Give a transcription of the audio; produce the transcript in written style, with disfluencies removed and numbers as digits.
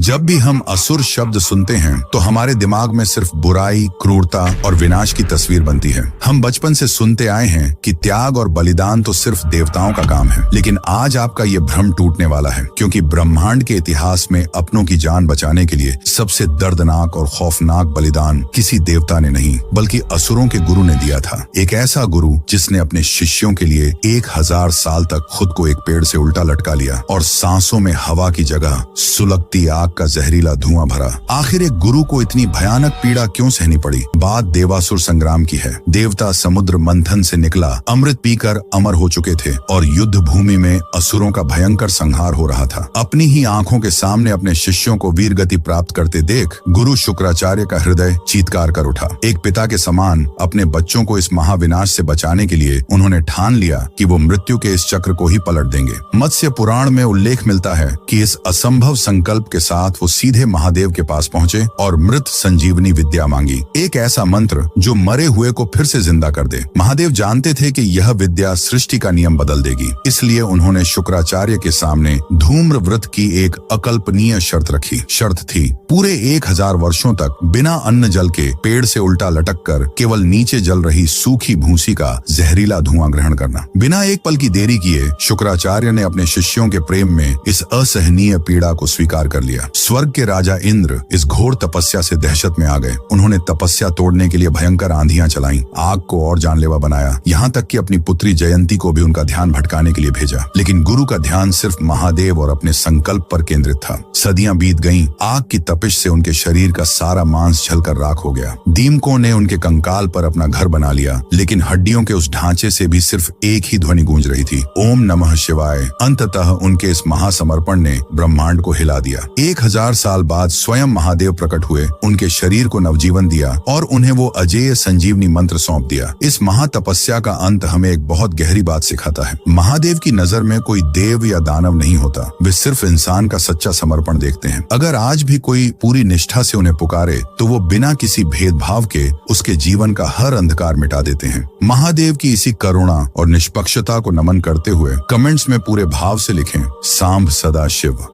जब भी हम असुर शब्द सुनते हैं तो हमारे दिमाग में सिर्फ बुराई, क्रूरता और विनाश की तस्वीर बनती है। हम बचपन से सुनते आए हैं कि त्याग और बलिदान तो सिर्फ देवताओं का काम है, लेकिन आज आपका ये भ्रम टूटने वाला है, क्योंकि ब्रह्मांड के इतिहास में अपनों की जान बचाने के लिए सबसे दर्दनाक और खौफनाक बलिदान किसी देवता ने नहीं बल्कि असुरों के गुरु ने दिया था। एक ऐसा गुरु जिसने अपने शिष्यों के लिए 1000 साल तक खुद को एक पेड़ से उल्टा लटका लिया और सांसों में हवा की जगह सुलगती आग का जहरीला धुआं भरा। आखिर एक गुरु को इतनी भयानक पीड़ा क्यों सहनी पड़ी? बात देवासुर संग्राम की है। देवता समुद्र मंथन से निकला अमृत पीकर अमर हो चुके थे और युद्ध भूमि में असुरों का भयंकर संहार हो रहा था। अपनी ही आंखों के सामने अपने शिष्यों को वीर गति प्राप्त करते देख गुरु शुक्राचार्य का हृदय चीत्कार कर उठा। एक पिता के समान अपने बच्चों को इस महाविनाश से बचाने के लिए उन्होंने ठान लिया कि वो मृत्यु के इस चक्र को ही पलट देंगे। मत्स्य पुराण में उल्लेख मिलता है कि इस असंभव संकल्प के साथ वो सीधे महादेव के पास पहुंचे और मृत संजीवनी विद्या मांगी, एक ऐसा मंत्र जो मरे हुए को फिर से जिंदा कर दे। महादेव जानते थे कि यह विद्या सृष्टि का नियम बदल देगी, इसलिए उन्होंने शुक्राचार्य के सामने धूम्र व्रत की एक अकल्पनीय शर्त रखी। शर्त थी पूरे 1000 वर्षों तक बिना अन्न जल के पेड़ से उल्टा लटक कर केवल नीचे जल रही सूखी भूसी का जहरीला धुआं ग्रहण करना। बिना एक पल की देरी किए शुक्राचार्य ने अपने शिष्यों के प्रेम में इस असहनीय पीड़ा को स्वीकार कर लिया। स्वर्ग के राजा इंद्र इस घोर तपस्या से दहशत में आ गए। उन्होंने तपस्या तोड़ने के लिए भयंकर आंधियां चलाई, आग को और जानलेवा बनाया, यहाँ तक कि अपनी पुत्री जयंती को भी उनका ध्यान भटकाने के लिए भेजा। लेकिन गुरु का ध्यान सिर्फ महादेव और अपने संकल्प पर केंद्रित था। सदियां बीत गईं, आग की तपिश से उनके शरीर का सारा मांस जलकर राख हो गया। दीमकों ने उनके कंकाल पर अपना घर बना लिया, लेकिन हड्डियों के उस ढांचे से भी सिर्फ एक ही ध्वनि गूंज रही थी, ओम नमः शिवाय। अंततः उनके इस महासमर्पण ने ब्रह्मांड को हिला दिया। 1000 साल बाद स्वयं महादेव प्रकट हुए, उनके शरीर को नवजीवन दिया और उन्हें वो अजेय संजीवनी मंत्र सौंप दिया। इस महातपस्या का अंत हमें एक बहुत गहरी बात सिखाता है। महादेव की नजर में कोई देव या दानव नहीं होता, वे सिर्फ इंसान का सच्चा समर्पण देखते हैं। अगर आज भी कोई पूरी निष्ठा से उन्हें पुकारे तो वो बिना किसी भेदभाव के उसके जीवन का हर अंधकार मिटा देते हैं। महादेव की इसी करुणा और निष्पक्षता को नमन करते हुए कमेंट्स में पूरे भाव से लिखें, सांब सदा शिव।